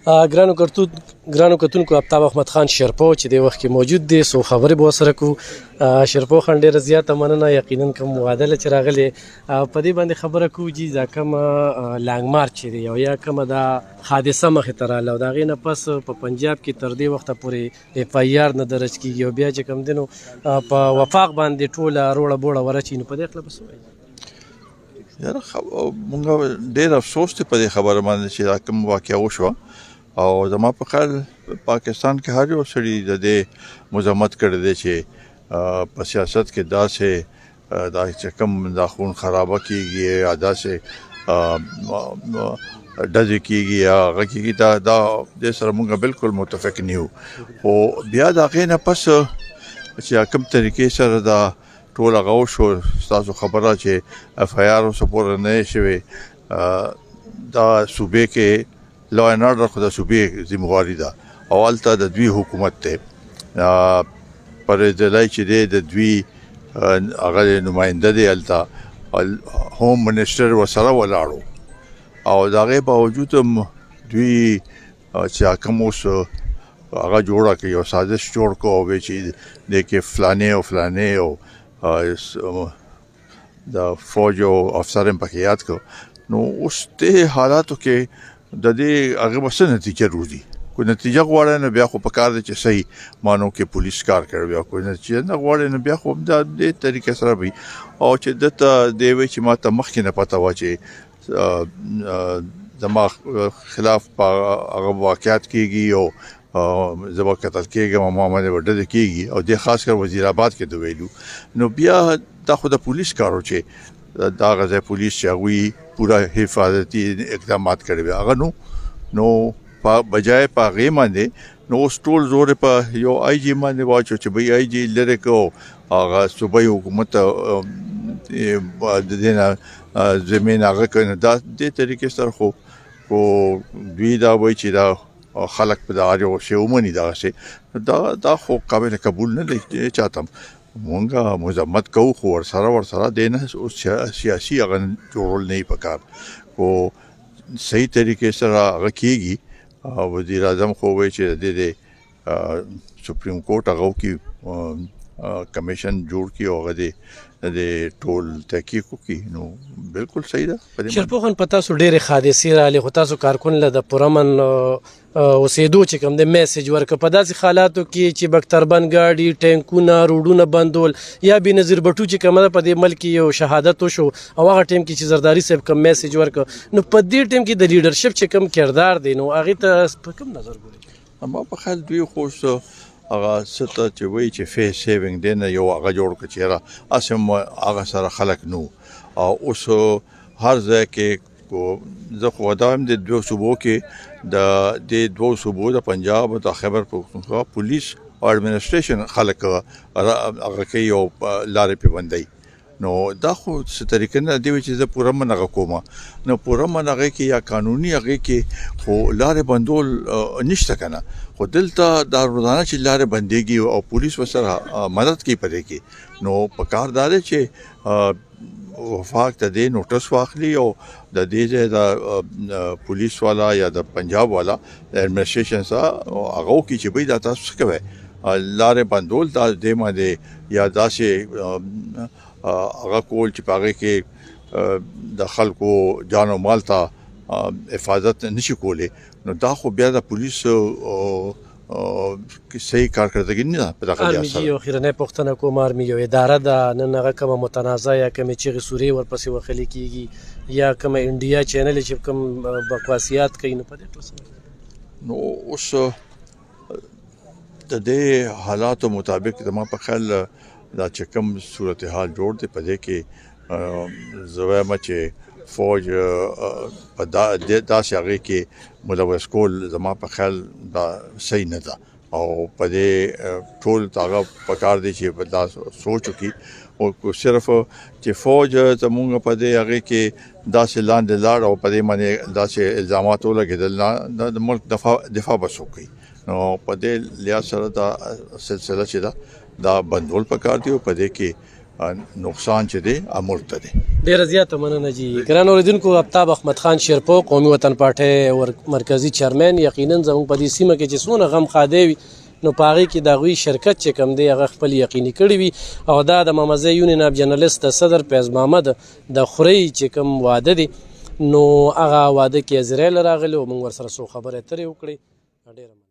ګرانو کتونکو آفتاب احمد خان شیرپو چې د وخت کې موجود دی سو خبرې به ورسره کوو. شیرپو خان ډېره زیاته مننه، یقینا کوم معادله چې راغلی په دې باندې خبره کوو چې دا کومه لانګ مارچ چې دی او یا کومه دا حادثه مخې ته راغله او د هغې نه پس په پنجاب کې تر دې وخته پورې اف آی آر نه درج کېږي او بیا چې کوم دی نو په وفاق باندې ټوله روړه بوړه ورچي. نو په دې خله به څه وایي؟ یاره مونږ ډېر افسوس دی په دې خبره باندې چې دا کوم واقعه وشوه او زما په خیال پاکستان کې هر یو سړي د دې مذمت کړی دی چې په سیاست کې داسې دا چې کوم دا خون خرابه کېږي یا داسې ډزې کېږي یا هغه کېږي دا دې سره مونږ بالکل متفق نه یو. خو بیا د هغې نه پس چې کوم طریقې سره دا ټول هغه وشو، ستاسو خبره چې اف آی آر اوسه پورې نه شوې، دا صوبې کې لا اینډ آرډر خو د صوبې ذمهواري ده او هلته د دوی حکومت دی. پرېزلی چې دی د دوی هغه نماینده دی هلته، هوم منسټر ورسره ولاړو او د هغې باوجود هم دوی چې کوم اوس هغه جوړه کړي یو سازش جوړ کړو او وایي چې دې کې فلانې او فلانې او د فوج او افسر هم پکې یاد کړو. نو اوس دې حالاتو کې د دې هغه به څه نتیجه روزي؟ کوئی نتیجه غواړی نه بیا خو په کار دی چې صحیح مانو کې پولیس کار کوي، بیا کوئی نتیجه نه غواړی نه بیا خو دا دې طریقې سره وي. او چې دته دی وایي چې ما ته مخکې نه پته وه چې زما خلاف هغه واقعات کېږي او زه به قتل کېږم او ما باندې به ډزې کېږي او دې خاص کر وزیر آباد کې د ویلو. نو بیا دا خو د پولیس کار و چې دا غځای پولیس چې هغوی پوره حفاظتي اقدامات کړي وي هغه نو بجای په هغې باندې نو اوس ټول زور یې په یو آی جي باندې واچو چې بھئی آی جي لرې کړو هغه صوبایي حکومت د دې نه زمین هغه کوي. نو دا دې طریقې سره خو دوی دا وایي چې دا خلک په دا هر یو شی ومني دغسې، دا خو قابل قبول نه دی چاته. مونږ مذمت کوو خو ورسره دی نه سیاسي هغه جوړول نه وي پکار، خو صحیح طریقې سره هغه کېږي. وزیر اعظم خو وایي چې د سپریم کورټ هغه وکړي کمیشن جوړ کړي او هغه د ټول تحقیق وکړي. نو بالکل صحیح ده. شیرپو خان په تاسو ډېرې حادثې راغلې خو تاسو کارکون له د پرامن اوسېدو چې کوم دی میسج ورکړه په داسې حالاتو کې چې بختربند ګاډي ټینکونه روډونه بندول یا بېنظیر بټو چې کومه ده په دې ملک یو شهادت وشو او هغه ټیم کې چې زرداري صاحب کوم میسج ورکړه، نو په دې ټیم کې د لیډرشپ چې کوم کردار دی نو هغې ته په کوم نظر ګورئ؟ ما په خیال دوی خو هغه څه ته چې وایي چې فیس سیوینګ دی نه یو هغه جوړ کړه چې یاره هسې هم هغه سره خلک نو او اوس هر ځای کې زه خو دا هم د دوو صوبو کې د دوو صوبو د پنجاب او د خیبر پختونخوا پولیس او ایڈمنسټریشن خلک هغه کوي او لارې پې بندوي. نو دا خو څه طریقه نه دی چې زه پوره من هغه کومه، نو پوره من هغې کې یا قانوني هغې کې خو لارې بندول نشته که نه. خو دلته دا روزانه چې لارې بندېږي او پولیس ورسره مدد کوي په دې کې، نو په کار دا دی چې وفاق ته دې نوټس واخلي او د دې ځای د پولیس والا یا د پنجاب والا د ایڈمنسټریشن سره هغه وکړي چې بھئی دا تاسو څه کوئ، لارې بندول دا دې باندې یا داسې هغه کول چې په هغې کې د خلکو جان او مال ته حفاظت نشي کولی. نو دا خو بیا د پولیس صحیح کارکردګي نه ده په دغه لحاظ سره. آرمي یو اخرنۍ پوښتنه کوم، آرمي یو اداره ده، نن هغه کومه متنازع یا کومې چغې سورې ورپسې وهلې کېږي یا کومه انډیا چینل چې کوم بکواسیات کوي، نو په دې ټول نو اوس د دې حالاتو مطابق زما په خیال دا چې کوم صورتحال جوړ دی په دې کې زه وایم چې فوج په داسې هغې کې ملوث کول زما په خیال دا صحیح نه ده او په دې ټول هغه په کار دی چې دا سوچ وکړي او صرف چې فوج زمونږ په دې هغې کې داسې لاندې لاړ او په دې باندې داسې الزامات ولګېدل نه د ملک دفاع بس وکړي. نو په دې لحاظ سره دا سلسله چې ده دا بندول پکار دی او په دې کې نقصان چې دی امورته دی. ډیره زیاته مننه جی. ګران اوریدونکو، آفتاب احمد خان شیرپو، قومي وطن پارټۍ مرکزي چیرمن، یقینا زموږ په دې سیمه کې چې څونه غم ښادی وي نو په هغې کې د هغوی شرکت چې کوم دی هغه خپل یقیني کړي وي، او دا د مامزه یونین اف جرنلست د صدر فیض محمد د خورۍ چې کوم واده دی نو هغه واده کې ازرائیل راغلی او موږ ورسره څو خبرې اترې وکړې. ډېره